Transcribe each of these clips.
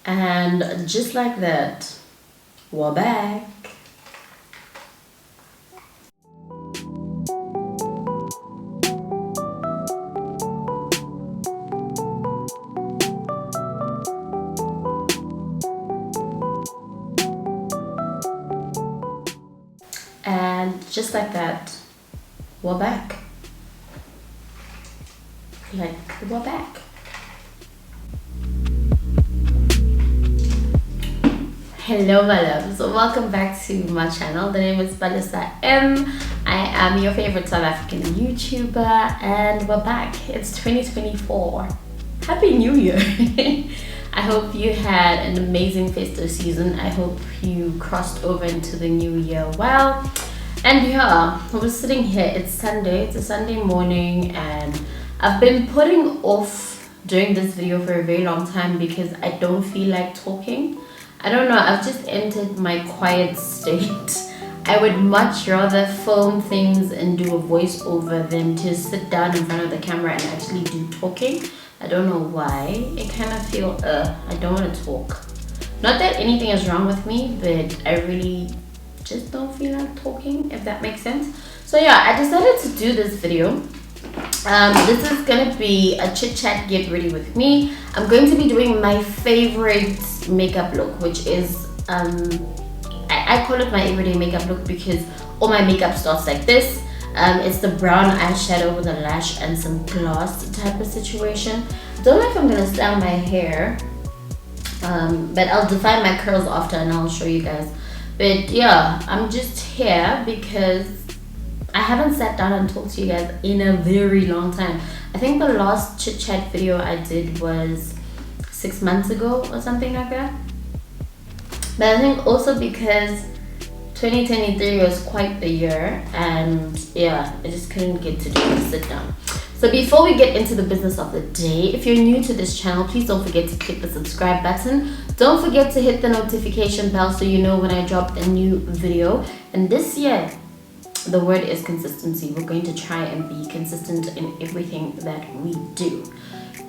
And just like that, we're back. And just like that, we're back. Like, we're back. Hello my loves, so welcome back to my channel. The name is Palesa M. I am your favorite South African YouTuber and we're back. It's 2024. Happy New Year. I hope you had an amazing festive season. I hope you crossed over into the new year well. And yeah, I was sitting here, it's Sunday, it's a Sunday morning, and I've been putting off doing this video for a very long time because I don't feel like talking. I don't know, I've just entered my quiet state. I would much rather film things and do a voiceover than to sit down in front of the camera and actually do talking. I don't know why. I kind of feel, I don't want to talk. Not that anything is wrong with me, but I really just don't feel like talking, if that makes sense. So yeah, I decided to do this video. This is gonna be a chit chat get ready with me. I'm going to be doing my favorite makeup look, which is I call it my everyday makeup look because all my makeup starts like this. It's the brown eyeshadow with a lash and some gloss type of situation. Don't know if I'm gonna style my hair, but I'll define my curls after and I'll show you guys. But yeah, I'm just here because I haven't sat down and talked to you guys in a very long time. I think the last chit chat video I did was 6 months ago or something like that. But I think also because 2023 was quite the year, and yeah, I just couldn't get to do it, sit down. So before we get into the business of the day, if you're new to this channel, please don't forget to click the subscribe button. Don't forget to hit the notification bell so you know when I drop a new video. And this year, the word is consistency. We're going to try and be consistent in everything that we do.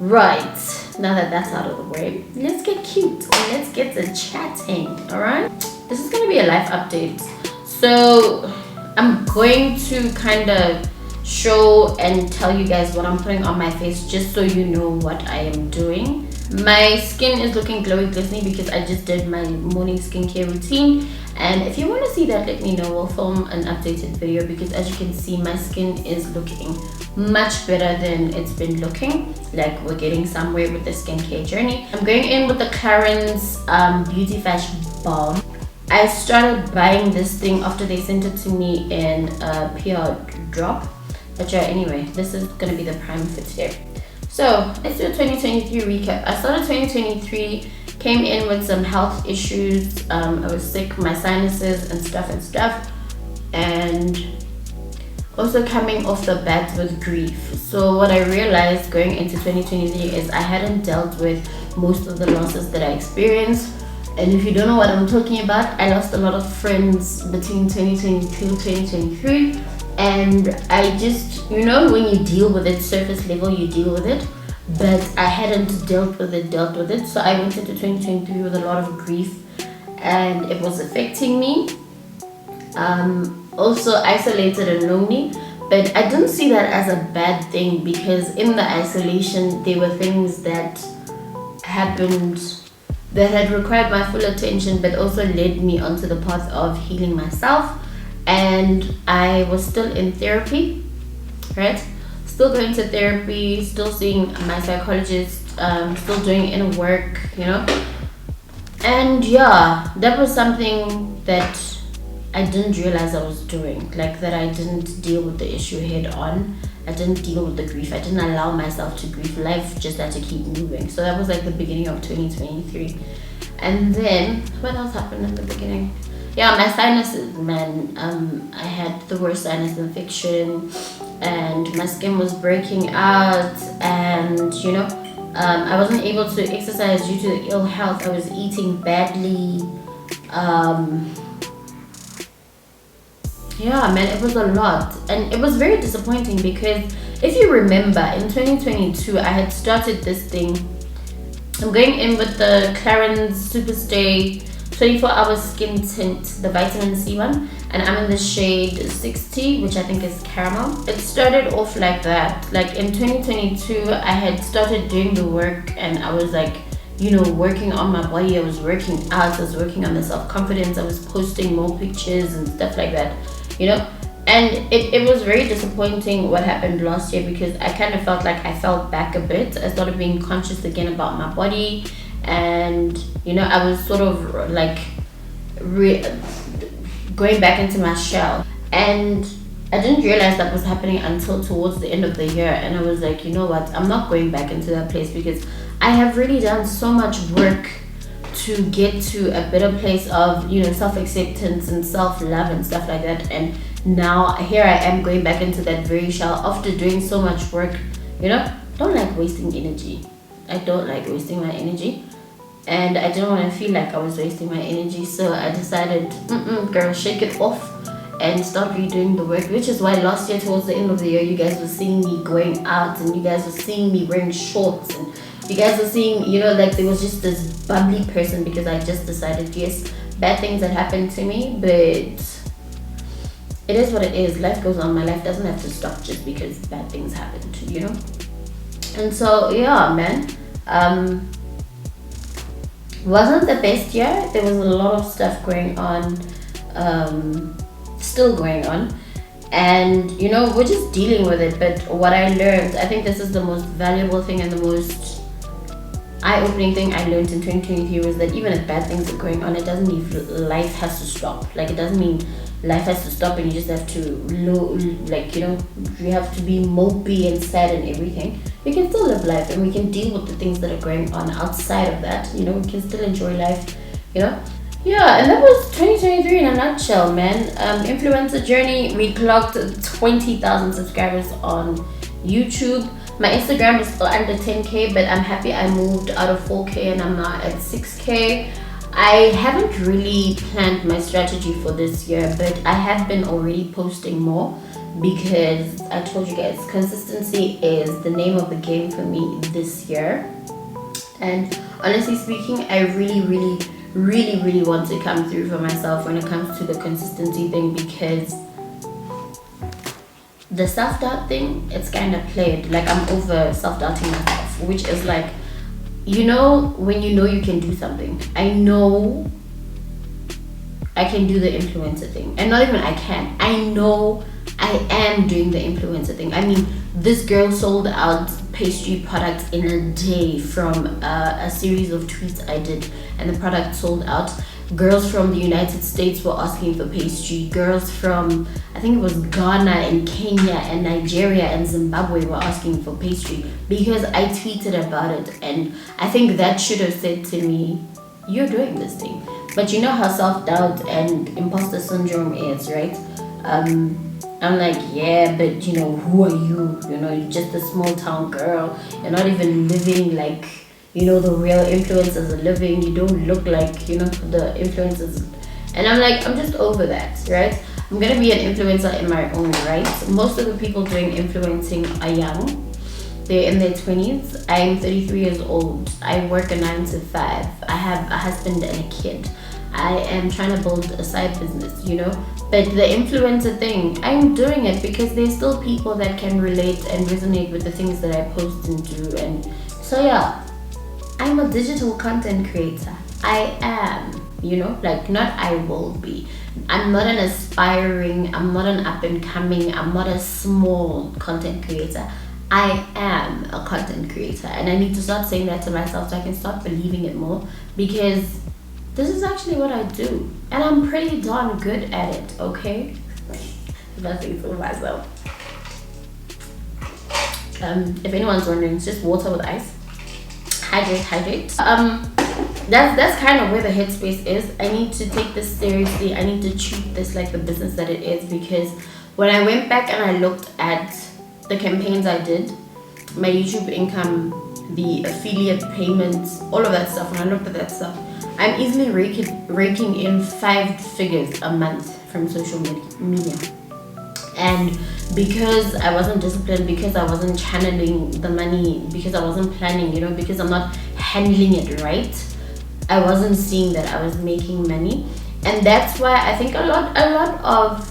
Right, now that that's out of the way, let's get cute and let's get to chatting, all right? This is going to be a life update. So I'm going to kind of show and tell you guys what I'm putting on my face just so you know what I am doing. My skin is looking glowy glistening because I just did my morning skincare routine, and if you want to see that, let me know. We'll film an updated video because as you can see, my skin is looking much better than it's been looking. Like, we're getting somewhere with the skincare journey. I'm going in with the Clarins Beauty Fash Balm. I started buying this thing after they sent it to me in a PR drop. But yeah, anyway, this is gonna be the prime for today. So let's do a 2023 recap. I started 2023, came in with some health issues. I was sick, my sinuses and stuff, and also coming off the bat with grief. So what I realized going into 2023 is I hadn't dealt with most of the losses that I experienced. And if you don't know what I'm talking about, I lost a lot of friends between 2022 and 2023. And I just, you know, when you deal with it surface level, you deal with it, but I hadn't dealt with it. So I went into 2023 with a lot of grief and it was affecting me. Also isolated and lonely, but I didn't see that as a bad thing because in the isolation there were things that happened that had required my full attention, but also led me onto the path of healing myself. And I was still in therapy, right? Still going to therapy, still seeing my psychologist, still doing inner work, you know. And yeah, that was something that I didn't realize I was doing. Like, that I didn't deal with the issue head on. I didn't deal with the grief. I didn't allow myself to grieve. Life just had to keep moving. So that was like the beginning of 2023. And then, what else happened in the beginning? Yeah, my sinuses, man. I had the worst sinus infection and my skin was breaking out, and you know, I wasn't able to exercise due to the ill health. I was eating badly. Yeah, man, it was a lot, and it was very disappointing because if you remember in 2022 I had started this thing I'm going in with the Clarins Superstay 24-hour skin tint, the vitamin C one, and I'm in the shade 60, which I think is caramel. It started off like that. Like in 2022, I had started doing the work, and I was like, you know, working on my body. I was working out, I was working on the self-confidence, I was posting more pictures and stuff like that, you know. And it was very disappointing what happened last year, because I kind of felt like I fell back a bit. I started being conscious again about my body, and you know, I was sort of like going back into my shell, and I didn't realize that was happening until towards the end of the year. And I was like, you know what, I'm not going back into that place, because I have really done so much work to get to a better place of, you know, self-acceptance and self-love and stuff like that. And now here I am going back into that very shell after doing so much work. You know, don't like wasting energy. I don't like wasting my energy, and I didn't want to feel like I was wasting my energy. So I decided, girl, shake it off and start redoing the work. Which is why last year towards the end of the year, you guys were seeing me going out, and you guys were seeing me wearing shorts, and you guys were seeing, you know, like there was just this bubbly person, because I just decided, yes, bad things had happened to me, but it is what it is. Life goes on. My life doesn't have to stop just because bad things happened, you know. And so yeah, man, wasn't the best year. There was a lot of stuff going on, still going on, and you know, we're just dealing with it. But what I learned, I think this is the most valuable thing and the most eye-opening thing I learned in 2023, was that even if bad things are going on, it doesn't mean life has to stop. Like, it doesn't mean life has to stop and you just have to like, you know, you have to be mopey and sad and everything. We can still live life, and we can deal with the things that are going on outside of that. You know, we can still enjoy life, you know. Yeah, and that was 2023 in a nutshell, man. Influencer journey, we clocked 20,000 subscribers on YouTube. My Instagram is still under 10k, but I'm happy I moved out of 4k and I'm now at 6k. I haven't really planned my strategy for this year, but I have been already posting more, because I told you guys, consistency is the name of the game for me this year. And honestly speaking, I really want to come through for myself when it comes to the consistency thing, because the self-doubt thing, it's kind of played. Like, I'm over self-doubting myself, which is like, you know, when you know you can do something. I know I can do the influencer thing, and not even I can, I know I am doing the influencer thing. I mean, this girl sold out pastry products in a day from a series of tweets I did, and the product sold out. Girls from the United States were asking for pastry. Girls from, I think it was Ghana and Kenya and Nigeria and Zimbabwe were asking for pastry, because I tweeted about it. And I think that should have said to me, you're doing this thing. But you know how self-doubt and imposter syndrome is, right? I'm like, yeah, but you know, who are you? You know, you're just a small town girl. You're not even living like, you know, the real influencers are living. You don't look like, you know, the influencers. And I'm like, I'm just over that, right? I'm gonna be an influencer in my own right. Most of the people doing influencing are young. They're in their 20s. I'm 33 years old. I work a 9 to 5. I have a husband and a kid. I am trying to build a side business, you know. But the influencer thing, I'm doing it because there's still people that can relate and resonate with the things that I post and do. And so yeah, I'm a digital content creator. I am, you know, like, not I will be. I'm not an aspiring, I'm not an up and coming, I'm not a small content creator. I am a content creator, and I need to start saying that to myself so I can start believing it more, because this is actually what I do, and I'm pretty darn good at it, okay? Nothing for myself. If anyone's wondering, it's just water with ice. Hydrate. That's kind of where the headspace is. I need to take this seriously. I need to treat this like the business that it is, because when I went back and I looked at the campaigns I did, my YouTube income, the affiliate payments, all of that stuff, when I looked at that stuff, I'm easily raking in 5 figures a month from social media. And because I wasn't disciplined, because I wasn't channeling the money, because I wasn't planning, you know, because I'm not handling it right, I wasn't seeing that I was making money. And that's why I think a lot of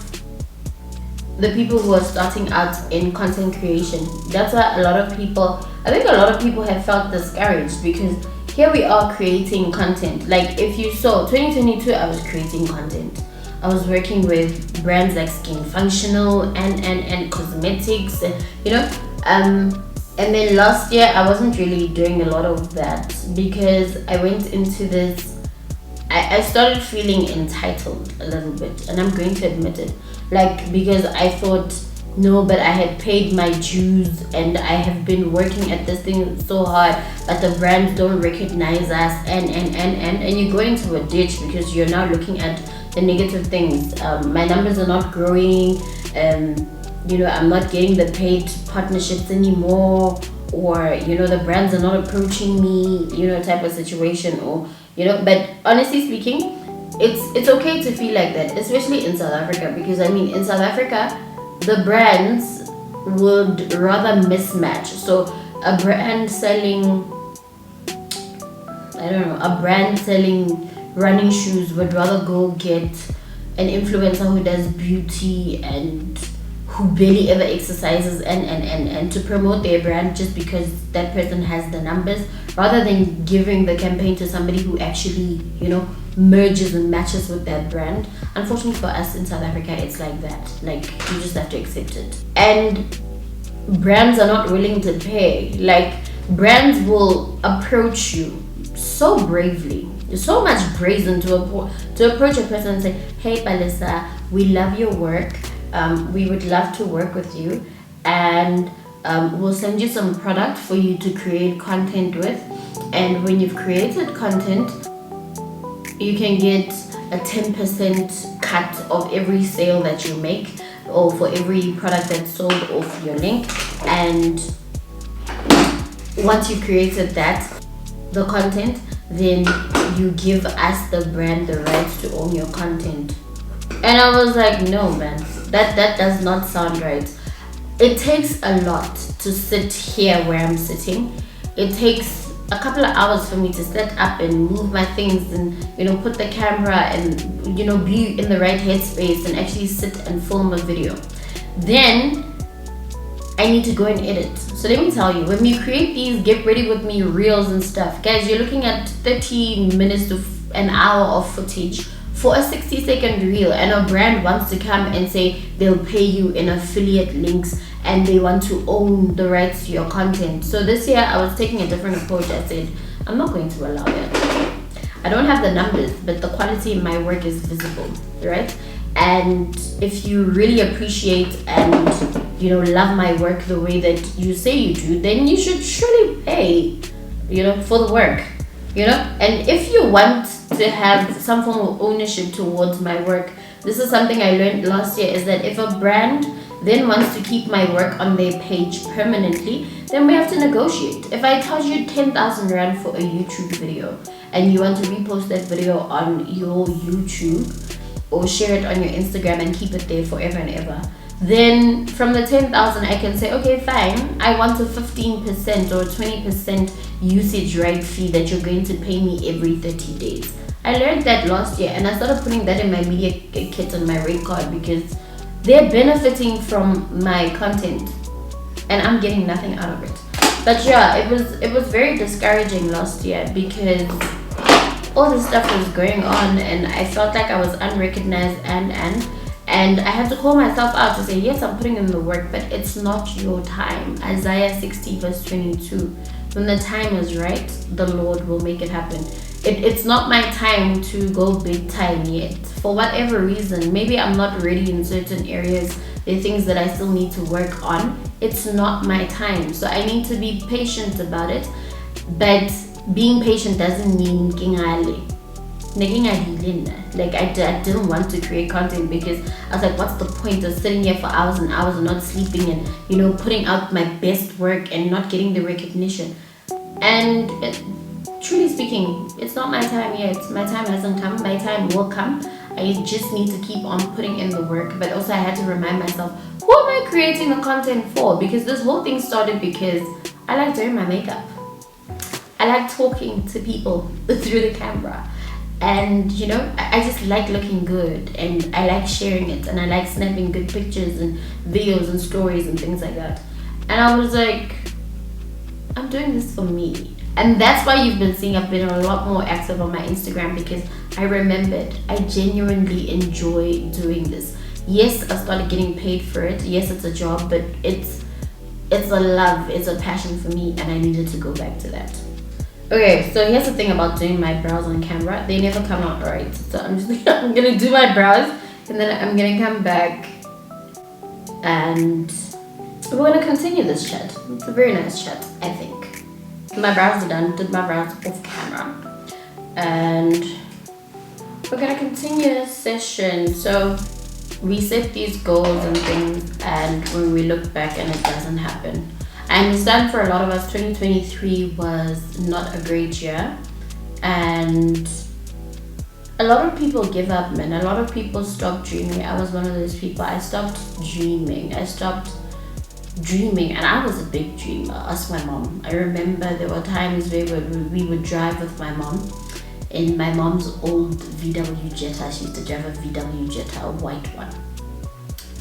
the people who are starting out in content creation, that's why I think a lot of people have felt discouraged, because here we are creating content. Like, if you saw 2022, I was creating content. I was working with brands like Skin Functional and cosmetics, and then last year I wasn't really doing a lot of that, because I went into this, I started feeling entitled a little bit, and I'm going to admit it. Like, because I thought, no, but I had paid my dues and I have been working at this thing so hard, but the brands don't recognize us, and you go into a ditch because you're now looking at the negative things. My numbers are not growing, I'm not getting the paid partnerships anymore, or the brands are not approaching me, type of situation, or but honestly speaking, it's okay to feel like that, especially in South Africa, because in South Africa the brands would rather mismatch. So a brand selling running shoes would rather go get an influencer who does beauty and who barely ever exercises and to promote their brand, just because that person has the numbers, rather than giving the campaign to somebody who actually merges and matches with that brand. Unfortunately for us in South Africa, it's like that. Like, you just have to accept it. And brands are not willing to pay. Like, brands will approach you so bravely, so much brazen, to approach a person and say, hey Palesa, we love your work, we would love to work with you, and we'll send you some product for you to create content with, and when you've created content, you can get a 10% cut of every sale that you make, or for every product that's sold off your link. And once you've created the content, then you give us, the brand, the rights to own your content. And I was like, no man, that does not sound right. It takes a lot to sit here where I'm sitting. It takes a couple of hours for me to set up and move my things and put the camera and be in the right headspace and actually sit and film a video. Then I need to go and edit. So let me tell you, when you create these get ready with me reels and stuff, guys, you're looking at 30 minutes to an hour of footage for a 60-second reel, and a brand wants to come and say they'll pay you in affiliate links and they want to own the rights to your content. So this year I was taking a different approach. I said, I'm not going to allow that. I don't have the numbers, but the quality in my work is visible, right? And if you really appreciate and love my work the way that you say you do, then you should surely pay for the work, and if you want to have some form of ownership towards my work, this is something I learned last year, is that if a brand then wants to keep my work on their page permanently, then we have to negotiate. If I charge you 10,000 Rand for a YouTube video and you want to repost that video on your YouTube or share it on your Instagram and keep it there forever and ever, then from the 10,000 I can say, okay, fine, I want a 15% or 20% usage right fee that you're going to pay me every 30 days. I learned that last year, and I started putting that in my media kit and my rate card, because they're benefiting from my content and I'm getting nothing out of it. But yeah, it was very discouraging last year, because all this stuff was going on and I felt like I was unrecognized, and I had to call myself out to say, yes, I'm putting in the work, but it's not your time. Isaiah 60 verse 22. When the time is right, the Lord will make it happen. It's not my time to go big time yet. For whatever reason, maybe I'm not ready in certain areas. There are things that I still need to work on. It's not my time. So I need to be patient about it. But being patient doesn't mean kingale. Like I didn't want to create content, because I was like, what's the point of sitting here for hours and hours and not sleeping and putting out my best work and not getting the recognition. And truly speaking, it's not my time yet. My time hasn't come. My time will come. I just need to keep on putting in the work. But also I had to remind myself, who am I creating the content for? Because this whole thing started because I like doing my makeup. I like talking to people through the camera. And you know, I just like looking good, and I like sharing it, and I like snapping good pictures and videos and stories and things like that. And I was like, I'm doing this for me. And that's why you've been seeing I've been a lot more active on my Instagram, because I remembered I genuinely enjoy doing this. Yes, I started getting paid for it. Yes, it's a job, but it's a love, it's a passion for me, and I needed to go back to that. Okay, so here's the thing about doing my brows on camera. They never come out right. So I'm just I'm gonna do my brows, and then I'm gonna come back and we're gonna continue this chat. It's a very nice chat, I think. My brows are done, did my brows off camera. And we're gonna continue this session. So we set these goals and things, and when we look back and it doesn't happen. I understand for a lot of us 2023 was not a great year, and a lot of people give up, man. A lot of people stopped dreaming. I was one of those people. I stopped dreaming. I stopped dreaming, and I was a big dreamer. Ask my mom. I remember there were times where we would drive with my mom in my mom's old VW Jetta. She used to drive a VW Jetta, a white one.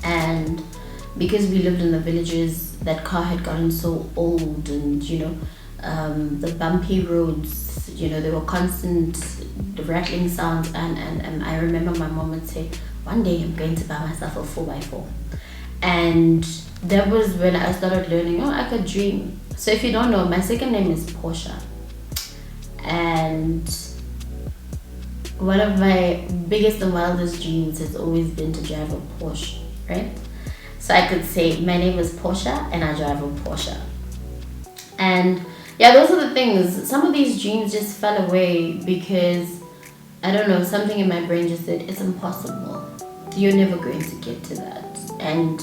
And because we lived in the villages, that car had gotten so old, and you know, the bumpy roads, you know, there were constant rattling sounds, and I remember my mom would say, one day I'm going to buy myself a 4x4. And that was when I started learning, oh, I could dream. So if you don't know, my second name is Portia, and one of my biggest and wildest dreams has always been to drive a Porsche, right? So I could say my name is Portia and I drive a Porsche. And yeah, those are the things. Some of these dreams just fell away because, I don't know, something in my brain just said, it's impossible. You're never going to get to that. And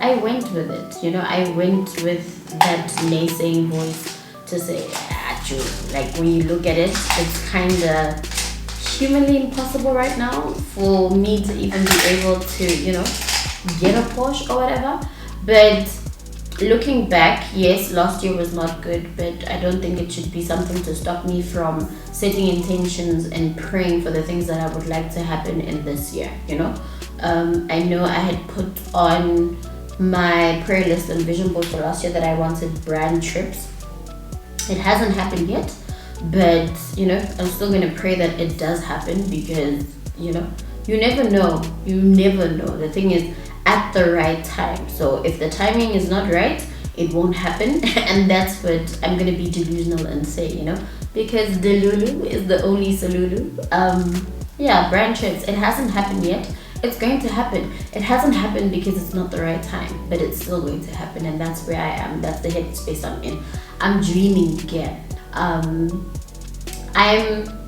I went with it, you know, I went with that naysaying voice to say, actually, like when you look at it, it's kind of humanly impossible right now for me to even be able to, you know, get a Porsche or whatever. But looking back, yes, last year was not good, but I don't think it should be something to stop me from setting intentions and praying for the things that I would like to happen in this year, you know. I know I had put on my prayer list and vision board for last year that I wanted brand trips. It hasn't happened yet, but you know, I'm still going to pray that it does happen, because you know, you never know. The thing is, at the right time. So if the timing is not right, it won't happen. And that's what I'm going to be delusional and say, you know, because Delulu is the only Salulu. Yeah, brand trips, it hasn't happened yet. It's going to happen. It hasn't happened because it's not the right time, but it's still going to happen, and that's where I am. That's the headspace I'm in. I'm dreaming again. I'm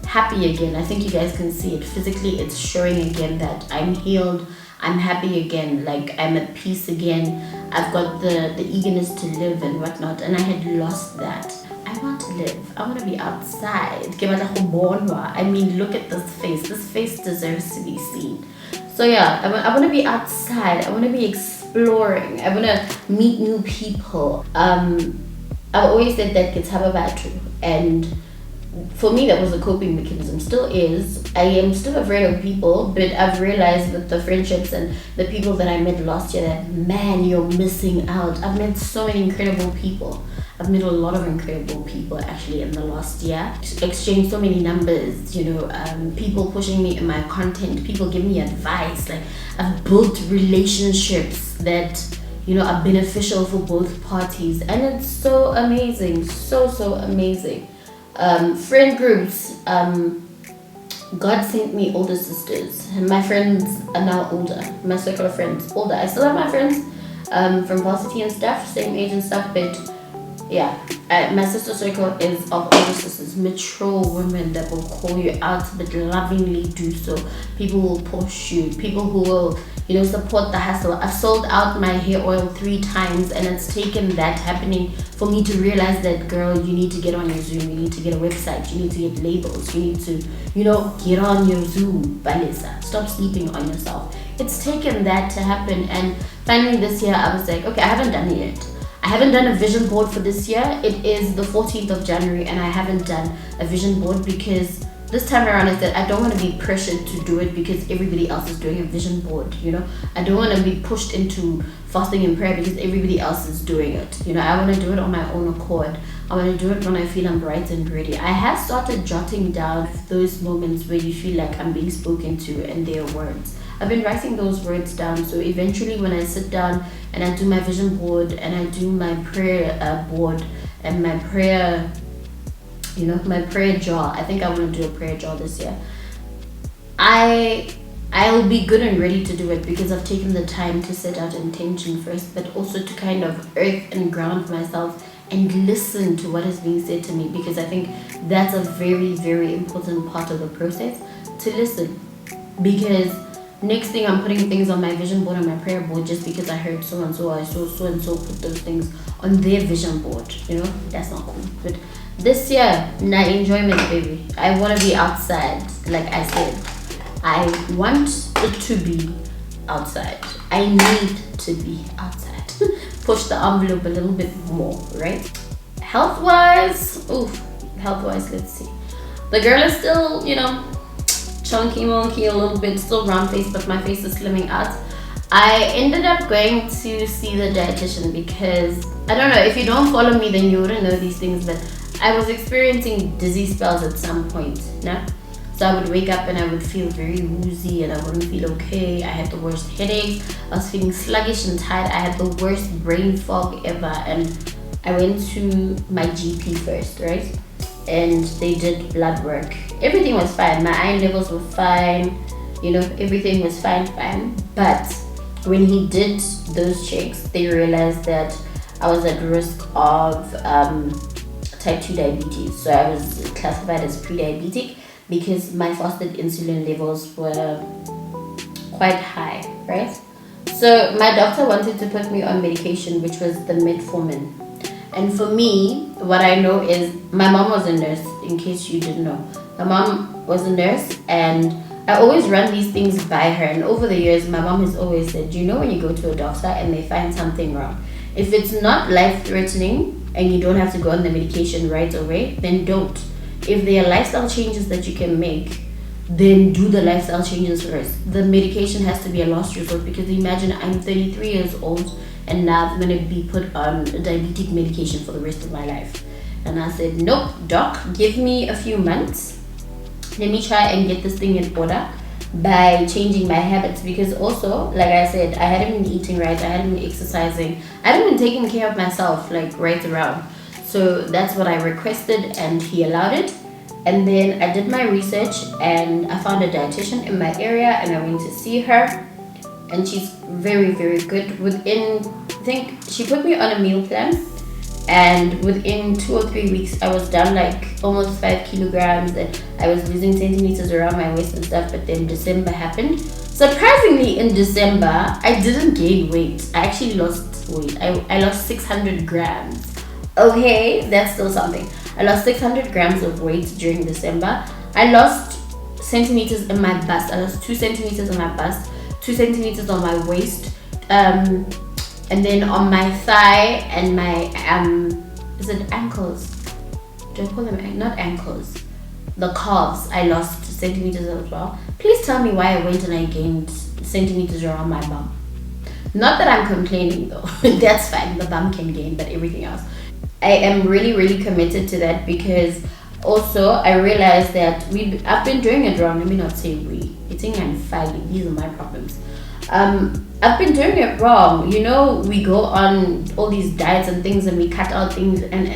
happy again. I think you guys can see it physically. It's showing again that I'm healed. I'm happy again. Like, I'm at peace again. I've got the eagerness to live and whatnot, and I had lost that. I want to live. I want to be outside. I mean, look at this face. This face deserves to be seen. So yeah, I want to be outside. I want to be exploring. I want to meet new people. I've always said that kids have a battery, and for me that was a coping mechanism. Still is. I am still afraid of people, but I've realized with the friendships and the people that I met last year that, man, you're missing out. I've met so many incredible people. I've met a lot of incredible people actually in the last year. Exchanged so many numbers, you know, people pushing me in my content, people giving me advice. Like, I've built relationships that, you know, are beneficial for both parties, and it's so amazing, so amazing. Friend groups, God sent me older sisters, and my friends are now older. My circle of friends older. I still have my friends from varsity and stuff, same age and stuff, but yeah, my sister circle is of older sisters, mature women that will call you out, but lovingly do so. People will push you, people who will, you know, support the hustle. I've sold out my hair oil 3 times, and it's taken that happening for me to realize that, girl, you need to get on your Zoom, you need to get a website, you need to get labels, you need to, you know, get on your Zoom, Palesa. Stop sleeping on yourself. It's taken that to happen, and finally this year I was like, okay, I haven't done it yet. I haven't done a vision board for this year. It is the 14th of January and I haven't done a vision board because this time around is that I don't want to be pressured to do it because everybody else is doing a vision board, you know. I don't want to be pushed into fasting and prayer because everybody else is doing it, you know. I want to do it on my own accord. I want to do it when I feel I'm bright and ready. I have started jotting down those moments where you feel like I'm being spoken to and their words. I've been writing those words down, so eventually when I sit down and I do my vision board and I do my prayer board and my prayer, you know, my prayer jar. I think I want to do a prayer jar this year. I'll be good and ready to do it because I've taken the time to set out intention first, but also to kind of earth and ground myself and listen to what is being said to me, because I think that's a very, very important part of the process, to listen. Because next thing I'm putting things on my vision board and my prayer board just because I heard so and so, I saw so and so put those things on their vision board, you know. That's not cool. But this year, enjoyment, baby. I want to be outside. Like I said, I want it to be outside. I need to be outside. Push the envelope a little bit more, right? Health-wise, let's see. The girl is still, you know, chunky monkey a little bit, still round face, but my face is slimming out. I ended up going to see the dietitian because, I don't know, if you don't follow me then you wouldn't know these things, but I was experiencing dizzy spells at some point, yeah? So I would wake up and I would feel very woozy and I wouldn't feel okay. I had the worst headaches. I was feeling sluggish and tired. I had the worst brain fog ever, and I went to my GP first, right? And they did blood work. Everything was fine. My iron levels were fine. You know, everything was fine. But when he did those checks, they realized that I was at risk of type 2 diabetes. So I was classified as pre-diabetic because my fasted insulin levels were quite high, right? So my doctor wanted to put me on medication, which was the metformin. And for me, what I know is my mom was a nurse, in case you didn't know. My mom was a nurse and I always run these things by her. And over the years, my mom has always said, you know, when you go to a doctor and they find something wrong, if it's not life-threatening and you don't have to go on the medication right away, then don't. If there are lifestyle changes that you can make, then do the lifestyle changes first. The medication has to be a last resort, because imagine I'm 33 years old and now I'm going to be put on diabetic medication for the rest of my life. And I said, nope, doc, give me a few months. Let me try and get this thing in order by changing my habits, because also, like I said, I hadn't been eating right, I hadn't been exercising, I hadn't been taking care of myself like right around. So that's what I requested and he allowed it. And then I did my research and I found a dietitian in my area and I went to see her, and she's very, very good. Within, I think she put me on a meal plan, and within 2 or 3 weeks I was down like almost 5 kilograms and I was losing centimeters around my waist and stuff. But then December happened. Surprisingly, in December I didn't gain weight. I actually lost weight. I lost 600 grams. Okay, that's still something. I lost 600 grams of weight during December. I lost centimeters in my bust. I lost 2 centimeters on my bust, 2 centimeters on my waist, and then on my thigh and my is it ankles? Do I call them not ankles? The calves. I lost centimeters as well. Please tell me why I went and I gained centimeters around my bum. Not that I'm complaining though. That's fine. The bum can gain, but everything else. I am really, really committed to that, because also I realized that I've been doing it wrong. Let me not say we. It's I'm faggy. These are my problems. I've been doing it wrong. You know, we go on all these diets and things and we cut out things and.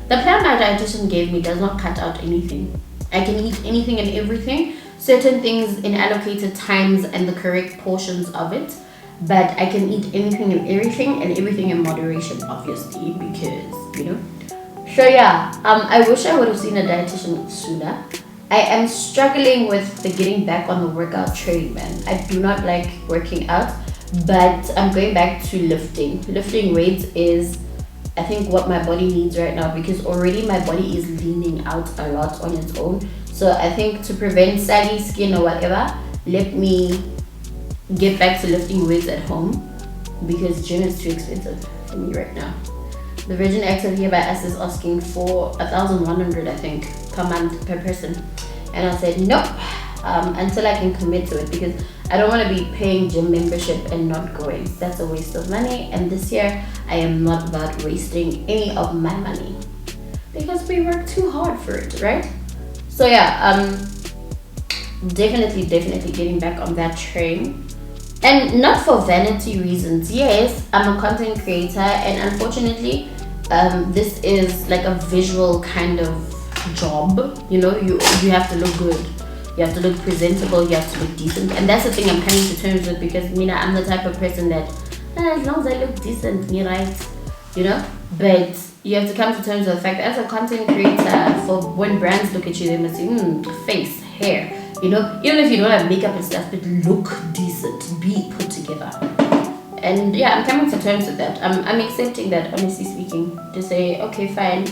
The plan my dietitian gave me does not cut out anything. I can eat anything and everything. Certain things in allocated times and the correct portions of it. But I can eat anything and everything in moderation, obviously, because, you know. So yeah, I wish I would have seen a dietitian sooner. I am struggling with the getting back on the workout train, man. I do not like working out, but I'm going back to lifting. Lifting weights is, I think, what my body needs right now, because already my body is leaning out a lot on its own. So I think to prevent saggy skin or whatever, let me get back to lifting weights at home. because gym is too expensive for me right now. The Virgin Active here by us is asking for 1,100, I think, per month per person, and I said nope, until I can commit to it, because I don't want to be paying gym membership and not going. That's a waste of money, and this year I am not about wasting any of my money because we work too hard for it, right? So yeah, definitely getting back on that train. And not for vanity reasons. Yes, I'm a content creator, and unfortunately, this is like a visual kind of job. You know, you have to look good, you have to look presentable, you have to look decent, and that's the thing I'm coming to terms with, because I'm the type of person that as long as I look decent, me right, you know. But you have to come to terms with the fact that as a content creator, for when brands look at you, they must say, face, hair. You know, even if you don't have makeup and stuff, but look decent, be put together. And yeah, I'm coming to terms with that. I'm accepting that, honestly speaking, to say, okay, fine,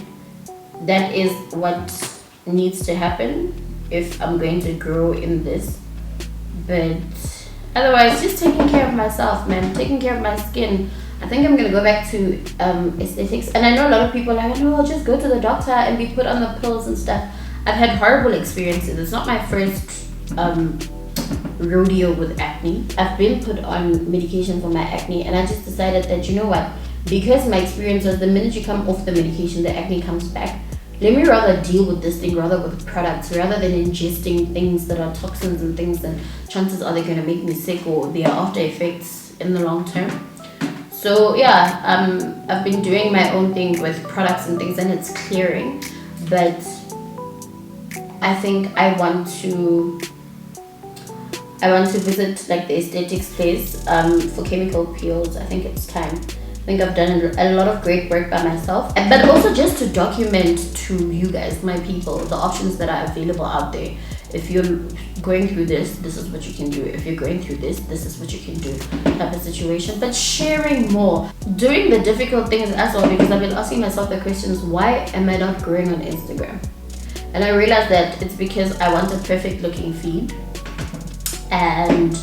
that is what needs to happen if I'm going to grow in this. But otherwise, just taking care of myself, man, taking care of my skin. I think I'm gonna go back to aesthetics. And I know a lot of people are like, no, I'll just go to the doctor and be put on the pills and stuff. I've had horrible experiences. It's not my first rodeo with acne. I've been put on medication for my acne, and I just decided that, you know what, because my experience was the minute you come off the medication, the acne comes back. Let me rather deal with this thing rather with products, rather than ingesting things that are toxins and things that chances are they're going to make me sick, or their after effects in the long term. So yeah, I've been doing my own thing with products and things, and it's clearing. But I think I want to visit like the aesthetics place for chemical peels. I think it's time. I think I've done a lot of great work by myself, but also just to document to you guys, my people, the options that are available out there. If you're going through this is what you can do. If you're going through this is what you can do, type of situation. But sharing more, doing the difficult things as well, because I've been asking myself the questions, why am I not growing on Instagram? And I realized that it's because I want a perfect looking feed, and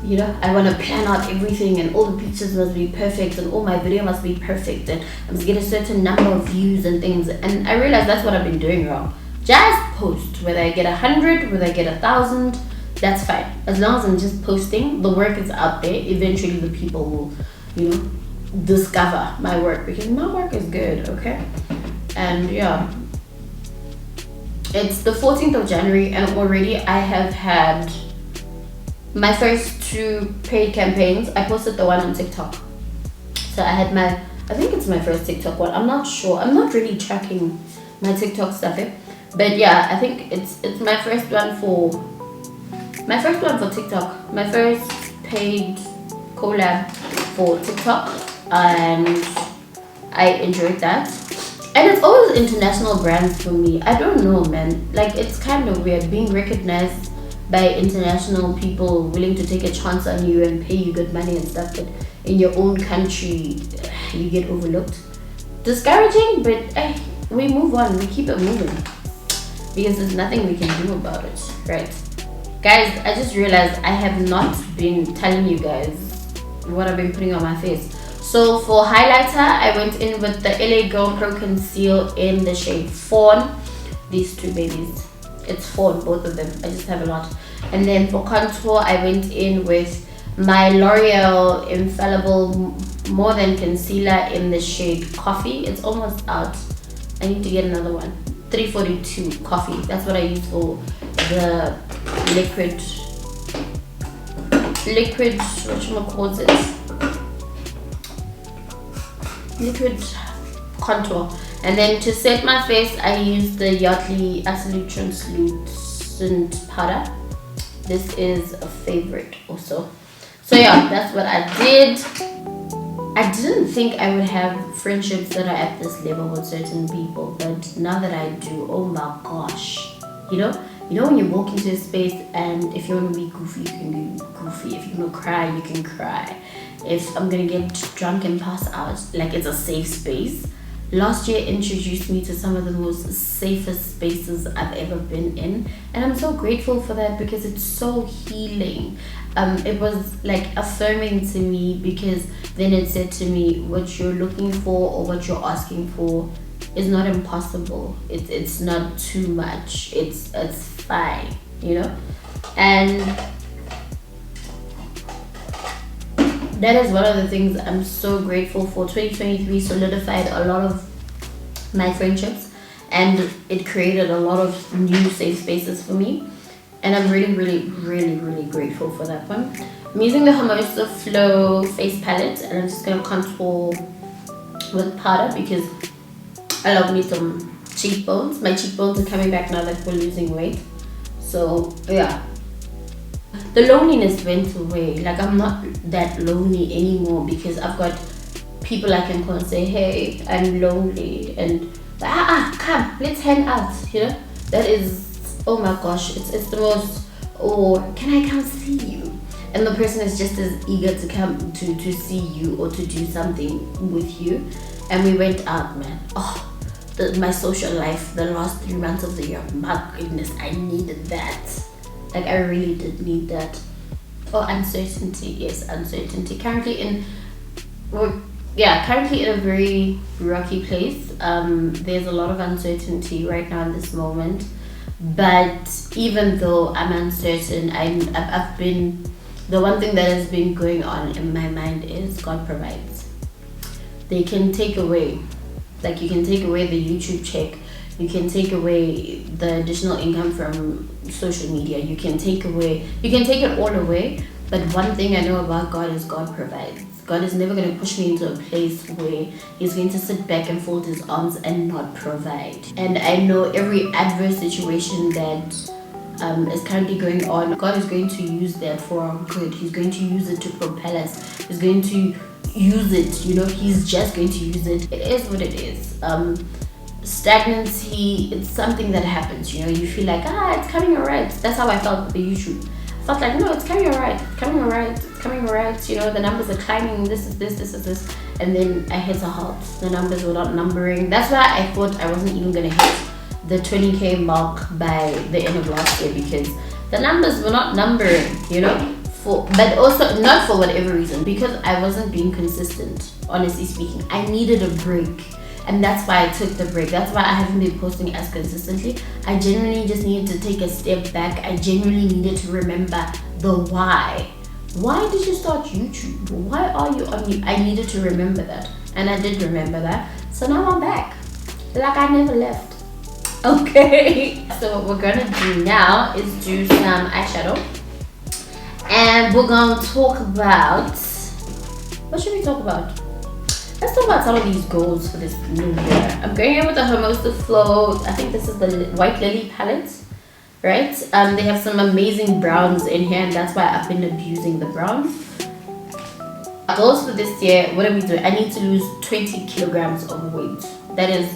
you know, I want to plan out everything, and all the pictures must be perfect, and all my video must be perfect, and I must get a certain number of views and things. And I realized that's what I've been doing wrong. Just post, whether I get 100, whether I get 1,000, that's fine. As long as I'm just posting, the work is out there. Eventually the people will, you know, discover my work, because my work is good, okay? And yeah, it's the 14th of January, and already I have had my first 2 paid campaigns. I posted the one on TikTok. So I had I think it's my first TikTok one. I'm not sure. I'm not really tracking my TikTok stuff, but yeah, I think it's my first one for TikTok. My first paid collab for TikTok, and I enjoyed that. And it's always international brands for me. I don't know, man. Like, it's kind of weird being recognized by international people willing to take a chance on you and pay you good money and stuff, but in your own country you get overlooked. Discouraging, but we move on. We keep it moving, because there's nothing we can do about it, right? Guys, I just realized I have not been telling you guys what I've been putting on my face. So for highlighter, I went in with the LA Girl Pro Conceal in the shade Fawn. These 2 babies. It's Fawn, both of them. I just have a lot. And then for contour, I went in with my L'Oreal Infallible More Than Concealer in the shade Coffee. It's almost out. I need to get another one. 342 Coffee. That's what I use for the liquid, whatchamacallit, liquid contour. And then to set my face, I use the Yardley Absolute Translucent Powder. This is a favorite also. So yeah, that's what I did. I didn't think I would have friendships that are at this level with certain people, but now that I do, oh my gosh. You know when you walk into a space, and if you want to be goofy, you can be goofy. If you want to cry, you can cry. If I'm gonna get drunk and pass out, like, it's a safe space. last year introduced me to some of the most safest spaces I've ever been in, and I'm so grateful for that because it's so healing. It was like affirming to me, because then it said to me, what you're looking for or what you're asking for is not impossible. It's not too much. It's fine, you know. And that is one of the things I'm so grateful for. 2023 solidified a lot of my friendships, and it created a lot of new safe spaces for me, and I'm really grateful for that one. I'm using the Hermosa Flow face palette, and I'm just gonna contour with powder because I love me some cheekbones. My cheekbones are coming back now that we're losing weight, so yeah. The loneliness went away. Like, I'm not that lonely anymore because I've got people I can call and say, hey, I'm lonely, and come, let's hang out, you know. That is, oh my gosh, it's the most, or can I come see you? And the person is just as eager to come to see you or to do something with you. And we went out, man. Oh, my social life the last 3 months of the year, my goodness, I needed that. Like, I really did need that. Oh, uncertainty. Yes, uncertainty. Currently in a very rocky place. There's a lot of uncertainty right now in this moment. But even though I'm uncertain, I've been, the one thing that has been going on in my mind is God provides. They can take away, like, you can take away the YouTube check. You can take away the additional income from social media. You can take it all away. But one thing I know about God is God provides. God is never going to push me into a place where he's going to sit back and fold his arms and not provide. And I know every adverse situation that is currently going on, God is going to use that for our good. He's going to use it to propel us. He's going to use it, you know, he's just going to use it. It is what it is. Stagnancy, it's something that happens, you know. You feel like, it's coming alright. That's how I felt with the YouTube. I felt like, no, it's coming alright, you know, the numbers are climbing, this is this, and then I hit a halt. The numbers were not numbering. That's why I thought I wasn't even gonna hit the 20k mark by the end of last year, because the numbers were not numbering, you know. But also not for whatever reason, because I wasn't being consistent. Honestly speaking, I needed a break. And that's why I took the break. That's why I haven't been posting as consistently. I genuinely just needed to take a step back. I genuinely needed to remember the why. Why did you start YouTube? Why are you on YouTube? I needed to remember that. And I did remember that. So now I'm back. Like I never left. Okay. So what we're gonna do now is do some eyeshadow. And we're gonna talk about, what should we talk about? Let's talk about some of these goals for this new year. I'm going in with the Hermosa Flow. I think this is the White Lily palette, right? They have some amazing browns in here, and that's why I've been abusing the browns. Goals for this year, what are we doing? I need to lose 20 kilograms of weight. That is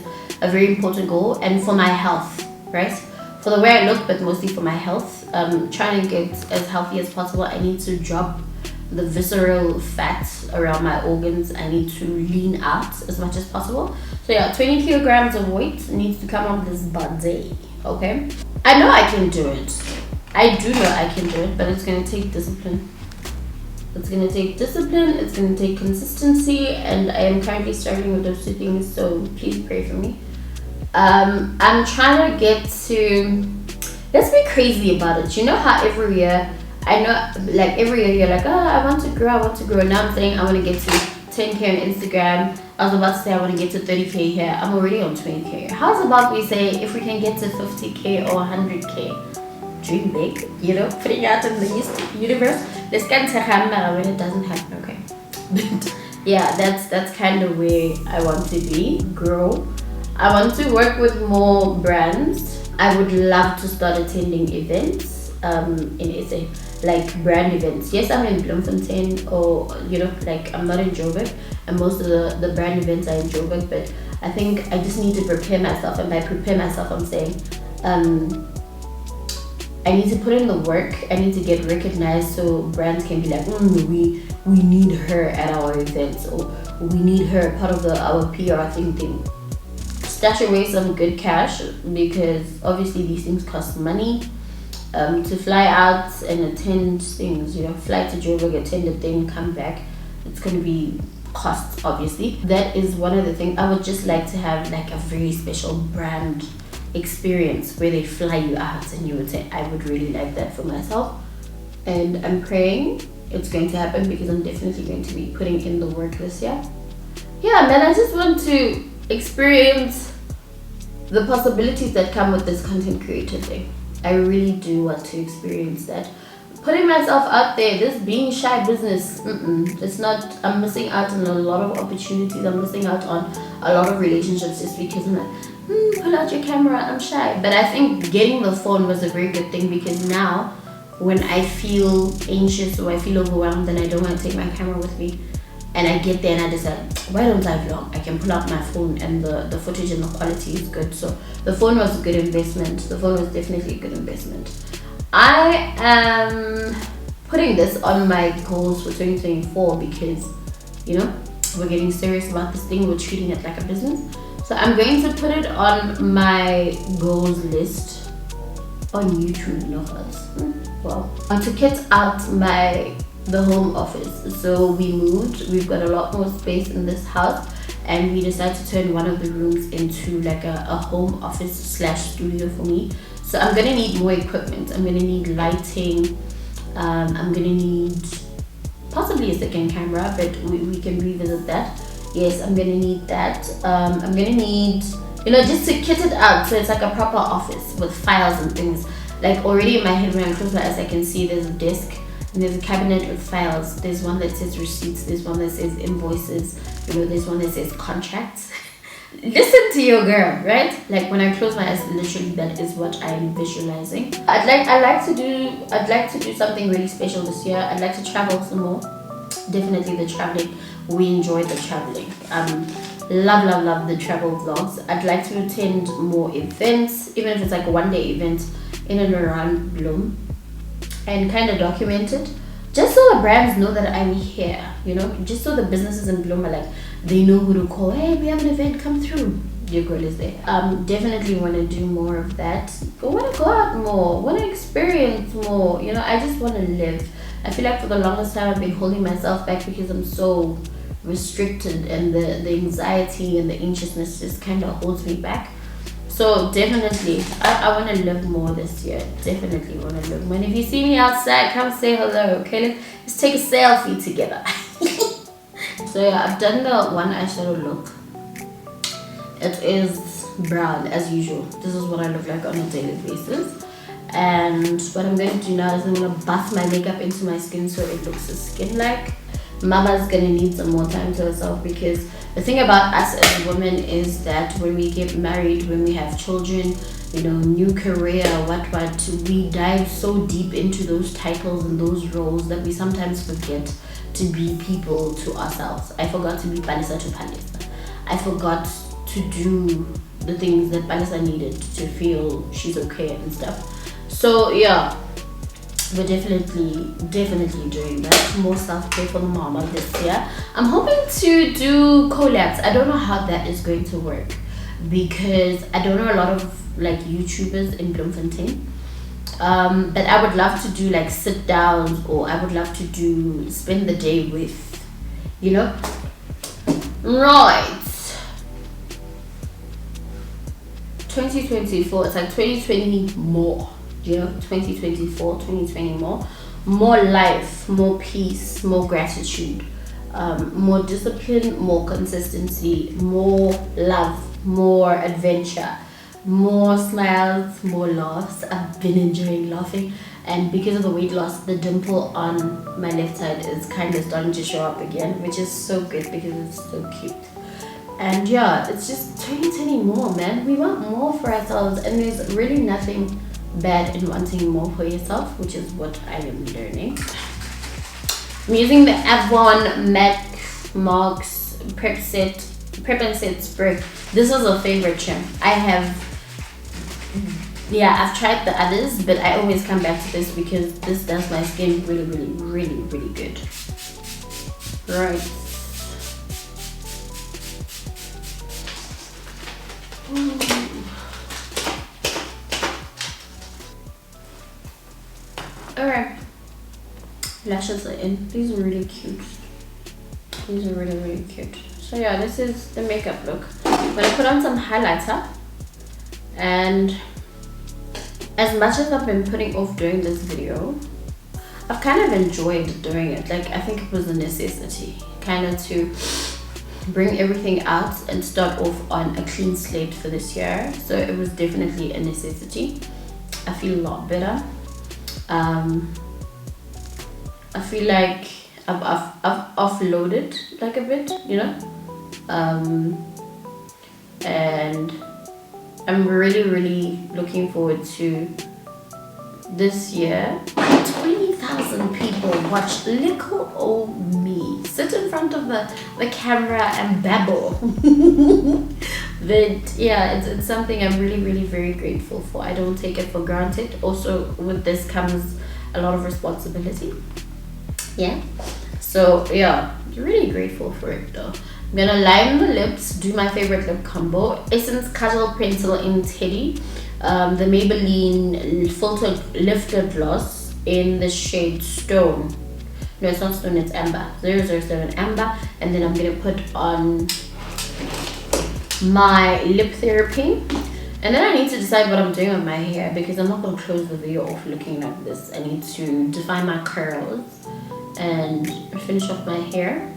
a very important goal, and for my health, right? For the way I look, but mostly for my health. Trying to get as healthy as possible. I need to drop the visceral fat around my organs. I need to lean out as much as possible. So yeah, 20 kilograms of weight needs to come on this body, okay? I know I can do it. I do know I can do it, but it's gonna take discipline. It's gonna take discipline, it's gonna take consistency, and I am currently struggling with those two things, so please pray for me. I'm trying to get to, let's be crazy about it. You know how every year, I know, like every year you're like, I want to grow. Now I'm saying I want to get to 10k on Instagram. I was about to say I want to get to 30k here. I'm already on 20k. How's about we say if we can get to 50k or 100k? Dream big, you know, putting out in the universe. This can happen when it doesn't happen, okay? But yeah, that's kind of where I want to be, grow. I want to work with more brands. I would love to start attending events in SA. Like brand events. Yes, I'm in Bloemfontein, or you know, like I'm not in Joburg, and most of the brand events are in Joburg, but I think I just need to prepare myself, and by prepare myself I'm saying I need to put in the work. I need to get recognized so brands can be like, we need her at our events, or we need her part of our PR thing. stash away some good cash, because obviously these things cost money. To fly out and attend things, fly to Joburg, attend a thing, come back, it's going to be costs, obviously. That is one of the things. I would just like to have like a very special brand experience where they fly you out and you would say, I would really like that for myself. And I'm praying it's going to happen, because I'm definitely going to be putting in the work this year. Yeah, man, I just want to experience the possibilities that come with this content creator thing. I really do want to experience that. Putting myself out there, this being shy business, it's not. I'm missing out on a lot of opportunities. I'm missing out on a lot of relationships just because I'm like, pull out your camera, I'm shy. But I think getting the phone was a very good thing, because now when I feel anxious or I feel overwhelmed and I don't want to take my camera with me, and I get there and I decide, why don't I vlog? I can pull out my phone and the footage and the quality is good. So the phone was a good investment. The phone was definitely a good investment. I am putting this on my goals for 2024 because, we're getting serious about this thing. We're treating it like a business. So I'm going to put it on my goals list on YouTube. Well, to kit out the home office. So we moved. We've got a lot more space in this house, and we decided to turn one of the rooms into like a home office / studio for me. So I'm gonna need more equipment. I'm gonna need lighting. I'm gonna need possibly a second camera, but we can revisit that. Yes, I'm gonna need that. I'm gonna need, just to kit it out so it's like a proper office with files and things. Like already in my head, when I close my eyes, I can see there's a desk and there's a cabinet with files. There's one that says receipts. There's one that says invoices. There's one that says contracts. Listen to your girl, right? Like when I close my eyes, literally that is what I'm visualizing. I'd like to do something really special this year. I'd like to travel some more. Definitely the traveling. We enjoy the traveling. Love the travel vlogs. I'd like to attend more events, even if it's like a one-day event in and around Bloem, and kind of document it, just so the brands know that I'm here, just so the businesses in Bloem are like, they know who to call. Hey, we have an event, come through, your girl is there. Definitely want to do more of that. I want to go out more, want to experience more, I just want to live. I feel like for the longest time I've been holding myself back because I'm so restricted, and the anxiety and the anxiousness just kind of holds me back. So definitely, I want to live more this year. Definitely want to live more. And if you see me outside, come say hello, okay? Let's take a selfie together. So yeah, I've done the one eyeshadow look. It is brown as usual. This is what I look like on a daily basis. And what I'm going to do now is I'm going to buff my makeup into my skin so it looks skin-like. Mama's going to need some more time to herself, because the thing about us as women is that when we get married, when we have children, new career, what, we dive so deep into those titles and those roles that we sometimes forget to be people to ourselves. I forgot to be Palesa to Palesa. I forgot to do the things that Palesa needed to feel she's okay and stuff. So yeah, we're definitely doing that. More self-care for the mama this year. I'm hoping to do collabs. I don't know how that is going to work, because I don't know a lot of like YouTubers in Bloemfontein. But I would love to do like sit downs, or I would love to spend the day with, right. 2024, it's like 2020 more. 2024, 2020 more life, more peace, more gratitude, more discipline, more consistency, more love, more adventure, more smiles, more laughs. I've been enjoying laughing, and because of the weight loss, the dimple on my left side is kind of starting to show up again, which is so good because it's so cute. And yeah, it's just 2020 more, man. We want more for ourselves, and there's really nothing bad in wanting more for yourself, which is what I am learning. I'm using the Avon MAC Marks Prep and Set Spray. This is a favorite trim. I've tried the others, but I always come back to this because this does my skin really good. Right. Alright, lashes are in. These are really cute. These are really, really cute. So yeah, this is the makeup look. I'm gonna put on some highlighter, and as much as I've been putting off doing this video, I've kind of enjoyed doing it. Like, I think it was a necessity, kind of to bring everything out and start off on a clean slate for this year. So it was definitely a necessity. I feel a lot better. I feel like I've offloaded like a bit, you know, and I'm really looking forward to this year. 20,000 people watch little old me sit in front of the camera and babble. But yeah, it's something I'm really very grateful for. I don't take it for granted. Also, with this comes a lot of responsibility. Yeah, so yeah, really grateful for it though. I'm gonna line the lips, do my favorite lip combo: Essence Casual Pencil in Teddy, the Maybelline Filtered Lifter Gloss in the shade Stone. No, it's not Stone, it's Amber. 007 Amber. And then I'm gonna put on my Lip Therapy. And then I need to decide what I'm doing with my hair, because I'm not gonna close the video off looking like this. I need to define my curls and finish off my hair.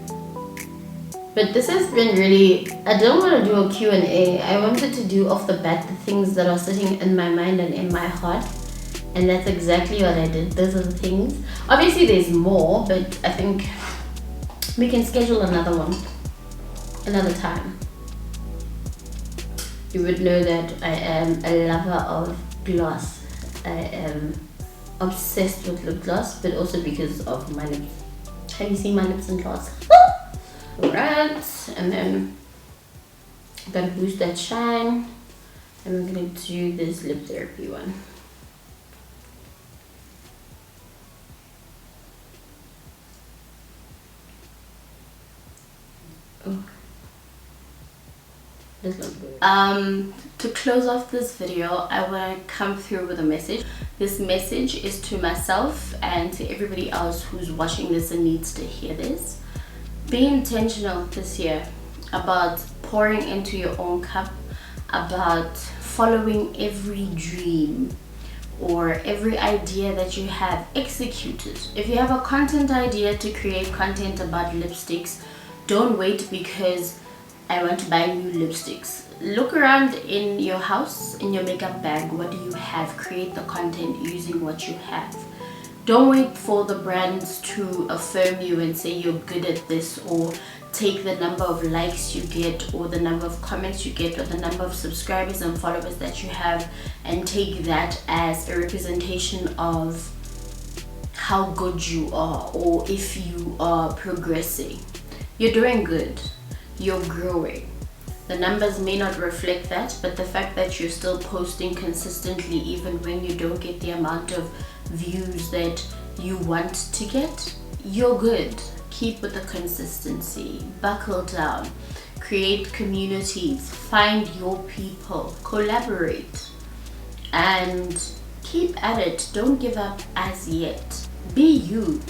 But this has been really, I don't want to do a Q&A. I wanted to do off the bat the things that are sitting in my mind and in my heart, and that's exactly what I did. Those are the things. Obviously there's more, but I think we can schedule another one another time. You would know that I am a lover of gloss. I am obsessed with lip gloss, but also because of my lips. Have you seen my lips in gloss? Alright, and then I'm gonna boost that shine, and we're gonna do this Lip Therapy one. Oh. This looks good. To close off this video, I want to come through with a message. This message is to myself and to everybody else who's watching this and needs to hear this. Be intentional this year about pouring into your own cup, about following every dream or every idea that you have. Executed. If you have a content idea to create content about lipsticks, don't wait because I want to buy new lipsticks. Look around in your house, in your makeup bag. What do you have? Create the content using what you have. Don't wait for the brands to affirm you and say you're good at this, or take the number of likes you get, or the number of comments you get, or the number of subscribers and followers that you have, and take that as a representation of how good you are or if you are progressing. You're doing good. You're growing. The numbers may not reflect that, but the fact that you're still posting consistently even when you don't get the amount of views that you want to get, you're good. Keep with the consistency. Buckle down. Create communities. Find your people. Collaborate. And keep at it. Don't give up as yet. Be you.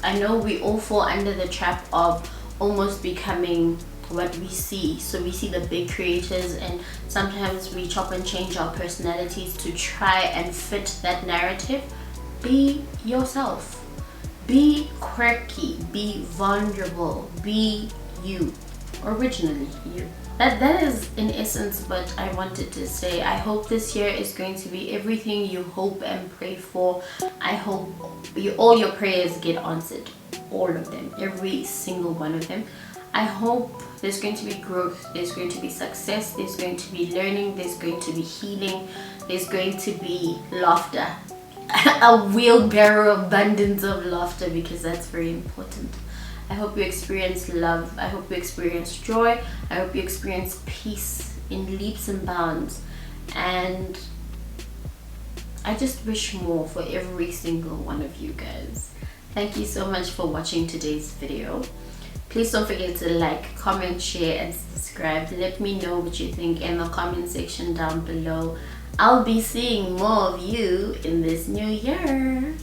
I know we all fall under the trap of almost becoming what we see. So we see the big creators, and sometimes we chop and change our personalities to try and fit that narrative. Be yourself. Be quirky. Be vulnerable. Be you. Originally you. That is in essence what I wanted to say. I hope this year is going to be everything you hope and pray for. I hope all your prayers get answered. All of them. Every single one of them. I hope there's going to be growth. There's going to be success. There's going to be learning. There's going to be healing. There's going to be laughter. A wheelbarrow abundance of laughter, because that's very important. I hope you experience love. I hope you experience joy. I hope you experience peace in leaps and bounds. And I just wish more for every single one of you guys. Thank you so much for watching today's video. Please don't forget to like, comment, share, and subscribe. Let me know what you think in the comment section down below. I'll be seeing more of you in this new year.